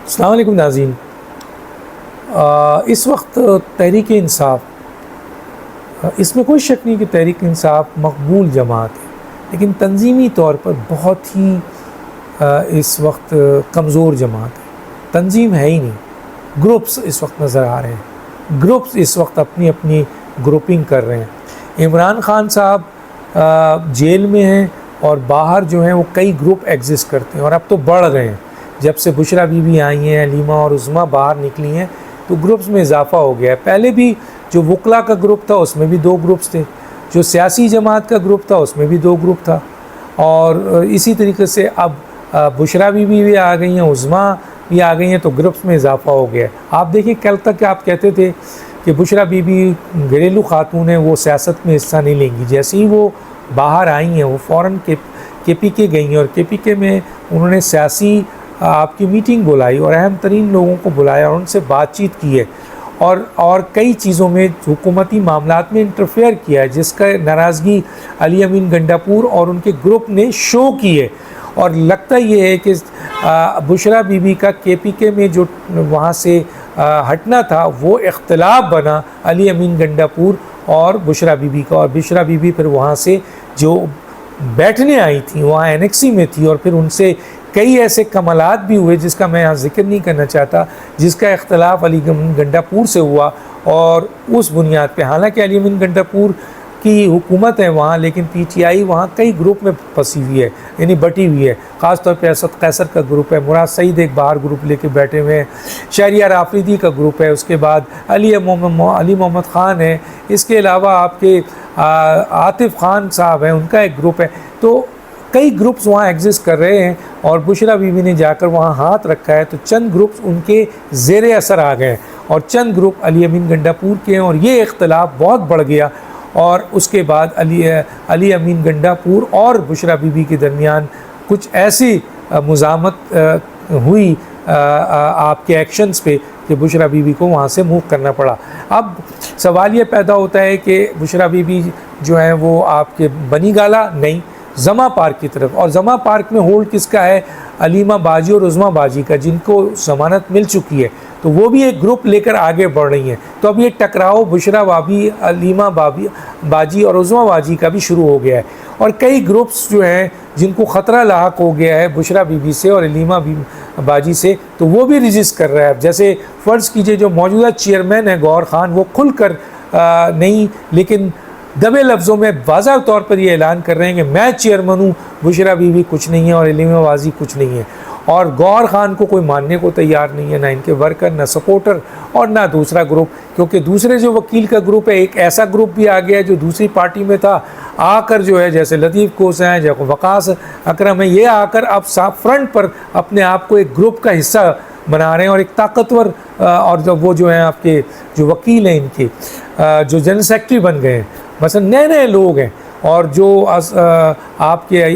अस्सलाम वालेकुम नाज़रीन। इस वक्त तहरीक इंसाफ़, इसमें कोई शक नहीं कि तहरीक इंसाफ़ मकबूल जमात है, लेकिन तंजीमी तौर पर बहुत ही इस वक्त कमज़ोर जमात है। तंजीम है ही नहीं। ग्रुप्स इस वक्त नज़र आ रहे हैं, ग्रुप्स इस वक्त अपनी अपनी ग्रुपिंग कर रहे हैं। इमरान ख़ान साहब जेल में हैं और बाहर जो हैं वो कई ग्रुप एग्जिस्ट करते हैं और अब तो बढ़ रहे हैं। जब से बुशरा बीबी आई हैं, अलीमा और उज़्मा बाहर निकली हैं, तो ग्रुप्स में इजाफ़ा हो गया है। पहले भी जो वकला का ग्रुप था उसमें भी 2 ग्रुप्स थे, जो सियासी जमात का ग्रुप था उसमें भी 2 ग्रुप था, और इसी तरीके से अब बुशरा बीबी भी आ गई हैं, उज़्मा भी आ गई हैं, तो ग्रुप्स में इजाफ़ा हो गया है। आप देखिए, कल तक आप कहते थे कि बुशरा बीबी घरेलू खातून है, वो सियासत में हिस्सा नहीं लेंगी। जैसे ही वो बाहर आई हैं, वो फ़ौरन KPK गई हैं और KPK में उन्होंने सियासी आपकी मीटिंग बुलाई और अहम तरीन लोगों को बुलाया और उनसे बातचीत की है, और कई चीज़ों में हुकूमती मामलात में इंटरफेयर किया है, जिसका नाराज़गी अली अमीन गंडापुर और उनके ग्रुप ने शो की है। और लगता ये है कि बुशरा बीबी का KPK में जो वहाँ से हटना था, वो इख्तिलाफ बना अली अमीन गंडापुर और बुशरा बीबी का, और बुशरा बीबी फिर वहाँ से जो बैठने आई थी, वहाँ एनेक्सी में थी, और फिर उनसे कई ऐसे कमालात भी हुए जिसका मैं यहाँ जिक्र नहीं करना चाहता, जिसका इख्तलाफ अली अमीन गंडापुर से हुआ। और उस बुनियाद पे, हालांकि अली अमीन गंडापुर की हुकूमत है वहाँ, लेकिन PTI वहाँ कई ग्रुप में फंसी हुई है, यानी बटी हुई है। ख़ास तौर पे असद कैसर का ग्रुप है, मुराद सईद एक बाहर ग्रुप लेके बैठे हुए हैं, शहरियार आफरीदी का ग्रुप है, उसके बाद अली मोहम्मद ख़ान है, इसके अलावा आपके आतिफ़ ख़ान साहब हैं, उनका एक ग्रुप है। तो कई ग्रुप्स वहाँ एग्जिस्ट कर रहे हैं और बुशरा बीबी ने जाकर वहाँ हाथ रखा है, तो चंद ग्रुप्स उनके ज़ेरे असर आ गए और चंद ग्रुप अली अमीन गंडापुर के हैं, और ये इख्तलाफ बहुत बढ़ गया। और उसके बाद अली अमीन गंडापुर और बुशरा बीबी के दरमियान कुछ ऐसी मुज़ामत हुई आपके एक्शंस पे कि बुशरा बीबी को वहाँ से मूव करना पड़ा। अब सवाल ये पैदा होता है कि बुशरा बीबी जो है वो आपके बनी गाला नहीं, जमा पार्क की तरफ, और जमा पार्क में होल्ड किसका है? अलीमा बाजी और उज़्मा बाजी का, जिनको ज़मानत मिल चुकी है, तो वो भी एक ग्रुप लेकर आगे बढ़ रही हैं। तो अब ये टकराव बुशरा बाबी, अलीमा बाजी और उज़्मा बाजी का भी शुरू हो गया है, और कई ग्रुप्स जो हैं जिनको ख़तरा लाहक हो गया है बुशरा बीबी से और अलीमा बाजी से, तो वो भी रजिस्ट कर रहा है। जैसे फ़र्ज़ कीजिए, जो मौजूदा चेयरमैन है गौर ख़ान, वो खुलकर नहीं लेकिन दबे लफ्ज़ों में वाज़ह तौर पर ये ऐलान कर रहे हैं कि मैं चेयरमैन हूँ, बुशरा बीबी कुछ नहीं है और अलीमा बाजी कुछ नहीं है। और गौर ख़ान को कोई मानने को तैयार नहीं है, ना इनके वर्कर, ना सपोर्टर, और ना दूसरा ग्रुप, क्योंकि दूसरे जो वकील का ग्रुप है, एक ऐसा ग्रुप भी आ गया है जो दूसरी पार्टी में था, आकर जो है, जैसे लतीफ़ कोस हैं, जैसे वकास अकरम है, ये आकर अब साफ फ्रंट पर अपने आप को एक ग्रुप का हिस्सा बना रहे हैं, और एक ताकतवर और जब वो जो हैं आपके जो वकील हैं, इनके जो जनरल सेक्रेटरी बन गए हैं, मसलन नए नए लोग हैं, और जो आपके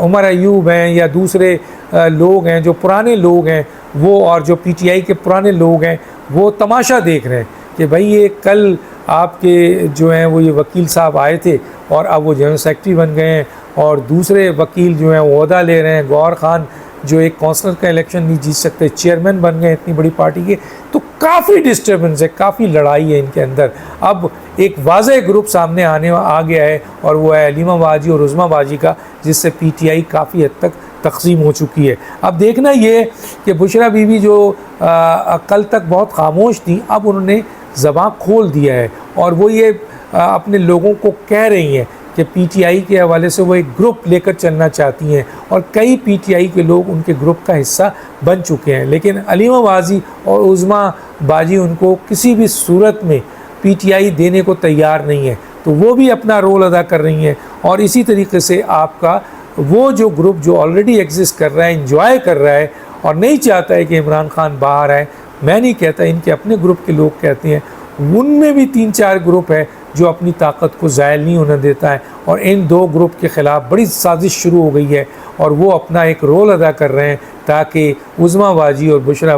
उमर अयूब हैं या दूसरे लोग हैं, जो पुराने लोग हैं वो, और जो PTI के पुराने लोग हैं, वो तमाशा देख रहे हैं कि भाई ये कल आपके जो हैं वो ये वकील साहब आए थे और अब वो जनरल सेक्रेटरी बन गए हैं, और दूसरे वकील जो हैं वो ओहदा ले रहे हैं। गौर ख़ान जो एक काउंसलर का इलेक्शन नहीं जीत सकते, चेयरमैन बन गए इतनी बड़ी पार्टी के। तो काफ़ी डिस्टर्बेंस है, काफ़ी लड़ाई है इनके अंदर। अब एक वाज़ेह ग्रुप सामने आ गया है, और वो है अलीमा बाजी और उज़्मा बाजी का, जिससे PTI काफ़ी हद तक तक़सीम हो चुकी है। अब देखना ये कि बुशरा बीबी जो कल तक बहुत खामोश थी, अब उन्होंने ज़बान खोल दिया है, और वो ये अपने लोगों को कह रही हैं कि PTI के हवाले से वो एक ग्रुप लेकर चलना चाहती हैं, और कई PTI के लोग उनके ग्रुप का हिस्सा बन चुके हैं। लेकिन अलीमा बाजी और उज़्मा बाजी उनको किसी भी सूरत में PTI देने को तैयार नहीं है, तो वो भी अपना रोल अदा कर रही हैं। और इसी तरीके से आपका वो जो ग्रुप जो ऑलरेडी एग्जिस्ट कर रहा है, इंजॉय कर रहा है और नहीं चाहता है कि इमरान ख़ान बाहर आए, मैं नहीं कहता, इनके अपने ग्रुप के लोग कहते हैं, उनमें भी 3-4 ग्रुप है जो अपनी ताकत को ज़ायल नहीं होने देता है, और इन 2 ग्रुप के ख़िलाफ़ बड़ी साजिश शुरू हो गई है, और वो अपना एक रोल अदा कर रहे हैं ताकि उज़्मा बाजी और बुशरा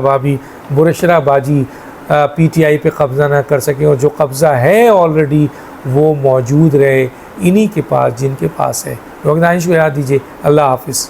बाजी PTI पे कब्ज़ा ना कर सकें, और जो कब्ज़ा है ऑलरेडी वो मौजूद रहे इन्हीं के पास, जिनके पास है। लोग दानिश को याद दीजिए। अल्लाह हाफ़िज़।